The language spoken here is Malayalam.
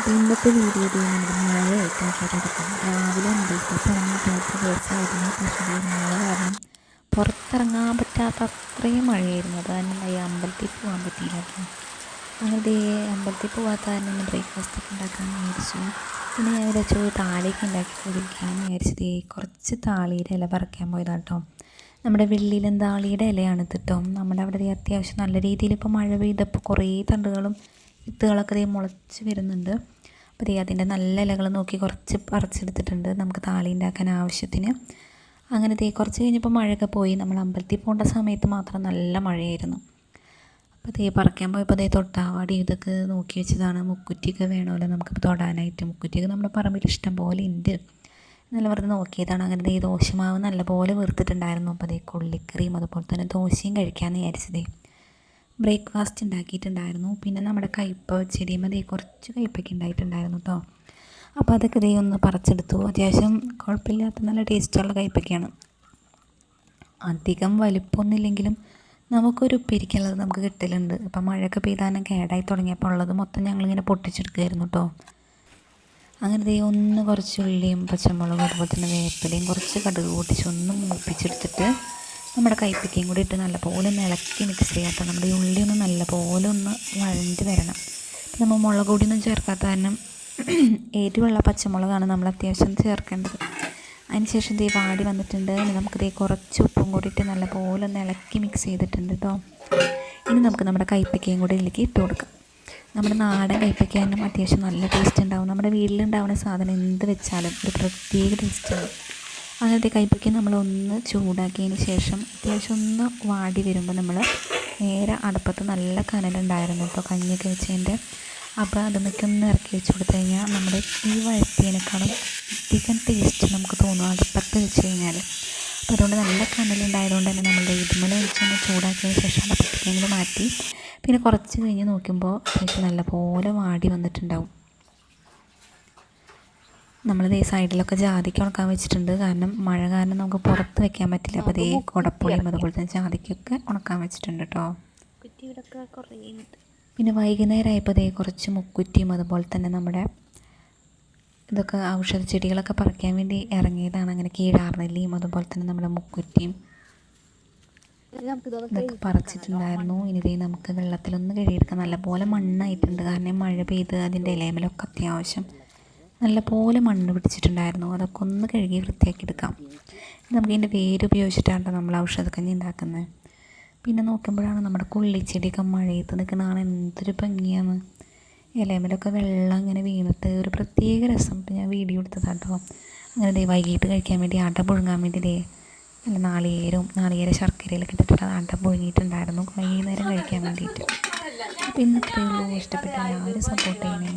അപ്പോൾ ഇന്നത്തെ വീഡിയോയിൽ നമ്മുടെ മഴയായിട്ടാണ് കേട്ടെടുക്കുന്നത്. രാവിലെ മുതൽക്ക് ഇറങ്ങാത്ത ദിവസമായിരുന്നു. പക്ഷേ മഴ കാരണം പുറത്തിറങ്ങാൻ പറ്റാത്ത അത്രയും മഴയായിരുന്നു. അത് കാരണം ഈ അമ്പലത്തിൽ പോകാൻ പറ്റിയില്ല. അങ്ങനെ അമ്പലത്തിൽ പോകാത്ത കാരണം ഇന്ന് ബ്രേക്ക്ഫാസ്റ്റൊക്കെ ഉണ്ടാക്കാമെന്ന് വിചാരിച്ചു. പിന്നെ ഞാൻ വിചാരിച്ചു താളിയൊക്കെ ഉണ്ടാക്കി കുടിക്കാമെന്ന് വിചാരിച്ചത് കുറച്ച് താളിയുടെ ഇല പറിക്കാൻ പോയതാണ് കേട്ടോ. നമ്മുടെ വെള്ളിയിലും താളിയുടെ ഇലയാണ് കേട്ടോ. നമ്മുടെ അവിടെ അത്യാവശ്യം നല്ല രീതിയിൽ ഇപ്പോൾ മഴ പെയ്തപ്പോൾ കുറേ തണ്ടുകളും വിത്തുകളൊക്കെ മുളച്ച് വരുന്നുണ്ട്. അപ്പോൾ അതിൻ്റെ നല്ല ഇലകൾ നോക്കി കുറച്ച് പറിച്ചെടുത്തിട്ടുണ്ട് നമുക്ക് താളി ഉണ്ടാക്കാൻ ആവശ്യത്തിന്. അങ്ങനെ കുറച്ച് കഴിഞ്ഞപ്പോൾ മഴയൊക്കെ പോയി. നമ്മൾ അമ്പലത്തിൽ പോകേണ്ട സമയത്ത് മാത്രം നല്ല മഴയായിരുന്നു. അപ്പോൾ പറിക്കാൻ പോയപ്പോൾ തൊട്ടാവാടി ഇതൊക്കെ നോക്കി വെച്ചതാണ്. മുക്കുറ്റിയൊക്കെ വേണമല്ലോ നമുക്കിപ്പോൾ തൊടാനായിട്ട്. മുക്കുറ്റിയൊക്കെ നമ്മുടെ പറമ്പിൽ ഇഷ്ടം പോലെ ഉണ്ട്. നല്ല വെറുതെ നോക്കിയതാണ്. അങ്ങനെ ദോശമാവ് നല്ലപോലെ വീർത്തിട്ടുണ്ടായിരുന്നു. അപ്പോൾ കൊള്ളിക്കറിയും അതുപോലെ തന്നെ ദോശയും കഴിക്കാമെന്ന് വിചാരിച്ചത്. ബ്രേക്ക്ഫാസ്റ്റ് ഉണ്ടാക്കിയിട്ടുണ്ടായിരുന്നു. പിന്നെ നമ്മുടെ കയ്പ ചെടിയും കുറച്ച് കയ്പയ്ക്ക് ഉണ്ടായിട്ടുണ്ടായിരുന്നു കേട്ടോ. അപ്പോൾ അതൊക്കെ ഒന്ന് പറിച്ചെടുത്തു. അത്യാവശ്യം കുഴപ്പമില്ലാത്ത നല്ല ടേസ്റ്റുള്ള കയ്പയ്ക്കാണ്. അധികം വലിപ്പമൊന്നുമില്ലെങ്കിലും നമുക്കൊരു ഉപ്പേരിക്കുള്ളത് നമുക്ക് കിട്ടലുണ്ട്. ഇപ്പം മഴയൊക്കെ പെയ്താനും കേടായി തുടങ്ങിയപ്പോൾ ഉള്ളത് മൊത്തം ഞങ്ങളിങ്ങനെ പൊട്ടിച്ചെടുക്കുമായിരുന്നു കേട്ടോ. അങ്ങനെ ഒന്ന് കുറച്ച് ഉള്ളിയും പച്ചമുളകും അതുപോലെ തന്നെ വേപ്പിലയും കുറച്ച് കടുക് പൊട്ടിച്ച് ഒന്ന് മൂപ്പിച്ചെടുത്തിട്ട് നമ്മുടെ കയ്പയ്ക്കയും കൂടി ഇട്ട് നല്ലപോലെ ഒന്ന് ഇളക്കി മിക്സ് ചെയ്യാത്ത നമ്മുടെ ഉള്ളി ഒന്ന് നല്ലപോലെ ഒന്ന് വഴണ്ട് വരണം. നമ്മൾ മുളക് പൊടിയൊന്നും ചേർക്കാത്ത കാരണം എരിവുള്ള പച്ചമുളകാണ് നമ്മൾ അത്യാവശ്യം ചേർക്കേണ്ടത്. അതിനുശേഷം വാടി വന്നിട്ടുണ്ട്. ഇനി നമുക്ക് കുറച്ച് ഉപ്പും കൂടി ഇട്ട് നല്ലപോലെ ഒന്ന് ഇളക്കി മിക്സ് ചെയ്തിട്ടുണ്ട് കേട്ടോ. ഇനി നമുക്ക് നമ്മുടെ കയ്പയ്ക്കയും കൂടി ഇതിലേക്ക് ഇട്ട് കൊടുക്കാം. നമ്മുടെ നാടൻ കയ്പയ്ക്കാനും അത്യാവശ്യം നല്ല ടേസ്റ്റ് ഉണ്ടാവും. നമ്മുടെ വീട്ടിലുണ്ടാവുന്ന സാധനം എന്ത് വെച്ചാലും ഒരു പ്രത്യേക ടേസ്റ്റാണ്. അങ്ങനത്തെ കയ്പയ്ക്ക നമ്മളൊന്ന് ചൂടാക്കിയതിന് ശേഷം അത്യാവശ്യം ഒന്ന് വാടി വരുമ്പോൾ നമ്മൾ നേരെ അടുപ്പത്ത് നല്ല കനലുണ്ടായിരുന്നു കേട്ടോ കഞ്ഞിയൊക്കെ വെച്ചതിൻ്റെ. അപ്പോൾ അതിനൊക്കെ ഒന്ന് ഇറക്കി വെച്ച് കൊടുത്തു കഴിഞ്ഞാൽ നമ്മുടെ ഈ വഴറ്റിയതിനേക്കാളും അധികം ടേസ്റ്റ് നമുക്ക് തോന്നും അടുപ്പത്ത് വെച്ച് കഴിഞ്ഞാൽ. അപ്പോൾ അതുകൊണ്ട് നല്ല കനലുണ്ടായതുകൊണ്ട് തന്നെ നമ്മൾ ഇതുമല വെച്ചൊന്ന് ചൂടാക്കിയതിന് ശേഷം അടുപ്പത്തേക്ക് മാറ്റി. പിന്നെ കുറച്ച് കഴിഞ്ഞ് നോക്കുമ്പോൾ അത്യാവശ്യം നല്ലപോലെ വാടി വന്നിട്ടുണ്ടാവും. നമ്മൾ സൈഡിലൊക്കെ ജാതിക്ക ഉണക്കാൻ വെച്ചിട്ടുണ്ട്. കാരണം മഴ കാരണം നമുക്ക് പുറത്ത് വെക്കാൻ പറ്റില്ല. അപ്പോൾ കുടപ്പുളിയും അതുപോലെ തന്നെ ജാതിക്കൊക്കെ ഉണക്കാൻ വെച്ചിട്ടുണ്ട് കേട്ടോ. പിന്നെ വൈകുന്നേരമായപ്പോൾ കുറച്ച് മുക്കുറ്റിയും അതുപോലെ തന്നെ നമ്മുടെ ഇതൊക്കെ ഔഷധ ചെടികളൊക്കെ പറിക്കാൻ വേണ്ടി ഇറങ്ങിയതാണ്. അങ്ങനെ കീഴാർനെല്ലിയും അതുപോലെ തന്നെ നമ്മുടെ മുക്കുറ്റിയും ഇതൊക്കെ പറിച്ചിട്ടുണ്ടായിരുന്നു. ഇനി നമുക്ക് വെള്ളത്തിലൊന്ന് കഴുകിയെടുക്കാം. നല്ലപോലെ മണ്ണായിട്ടുണ്ട്. കാരണം മഴ പെയ്ത് അതിൻ്റെ ഇലമലൊക്കെ അത്യാവശ്യം നല്ലപോലെ മണ്ണ് പിടിച്ചിട്ടുണ്ടായിരുന്നു. അതൊക്കെ ഒന്ന് കഴുകി വൃത്തിയാക്കി എടുക്കാം. നമുക്ക് ഇതിൻ്റെ വേര് ഉപയോഗിച്ചിട്ടാണ് നമ്മൾ ഔഷധക്കഞ്ഞി ഉണ്ടാക്കുന്നത്. പിന്നെ നോക്കുമ്പോഴാണ് നമ്മുടെ കൊള്ളിച്ചെടിയൊക്കെ മഴയത്ത് നിൽക്കുന്നതാണ് എന്തൊരു ഭംഗിയാണ്. ഇലമലൊക്കെ വെള്ളം ഇങ്ങനെ വീണിട്ട് ഒരു പ്രത്യേക രസം. ഇപ്പം ഞാൻ വീഡിയോ എടുത്തതാണ് കേട്ടോ. അങ്ങനെ വൈകിട്ട് കഴിക്കാൻ വേണ്ടി അട പുഴുങ്ങാൻ വേണ്ടി നല്ല നാളികേര ശർക്കരയിലൊക്കെ ഇട്ടിട്ട് അട പുഴുങ്ങിയിട്ടുണ്ടായിരുന്നു വൈകുന്നേരം കഴിക്കാൻ വേണ്ടിയിട്ട്. അപ്പോൾ ഇന്നത്തെ ഇഷ്ടപ്പെട്ട എല്ലാവരും സപ്പോർട്ട് ചെയ്യണേ.